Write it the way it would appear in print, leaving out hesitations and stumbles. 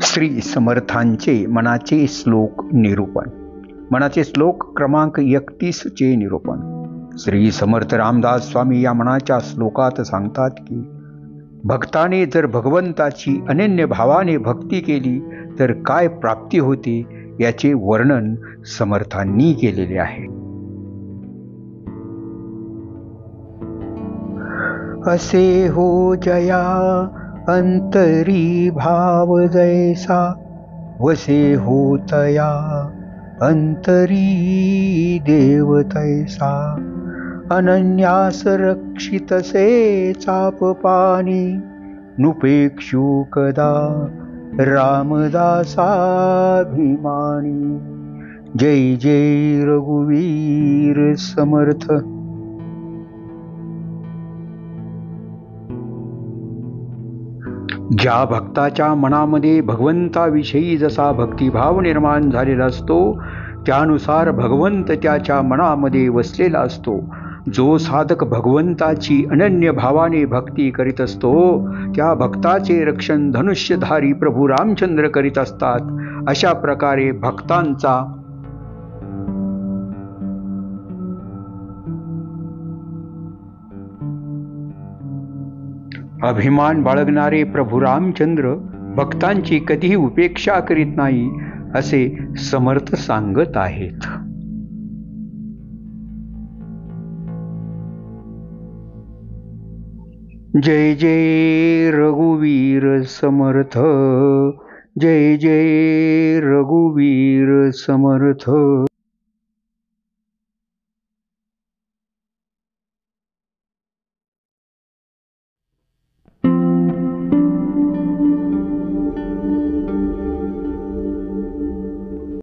श्री समर्थांचे मनाचे श्लोक निरूपण. मनाचे श्लोक क्रमांक 31 चे निरूपण. श्री समर्थ रामदास स्वामी या मनाच्या श्लोकात सांगतात की भक्ताने जर भगवंताची अनन्य भावाने भक्ती केली तर काय प्राप्ती होते याचे वर्णन समर्थांनी केलेले आहे. असे हो जया अंतरी भाव जैसा, वसे होतया अंतरी देव तैसा. अनन्यास रक्षितसे चापपानी, नुपेक्षु कदा रामदासाभिमानी. जय जय रघुवीर समर्थ. ज्या भक्ताच्या मनामध्ये भगवंताविषयी जसा भक्तिभाव निर्माण झालेला असतो त्यानुसार भगवंत त्याच्या मनामध्ये वसलेला असतो. जो साधक भगवंताची अनन्य भावाने भक्ती करीत असतो त्या भक्ताचे रक्षण धनुष्यधारी प्रभू रामचंद्र करीत असतात. अशा प्रकारे भक्तांचा अभिमान बाळगणारे प्रभू रामचंद्र भक्तांची कधीही उपेक्षा करीत नाही असे समर्थ सांगत आहेत. जय जय रघुवीर समर्थ. जय जय रघुवीर समर्थ.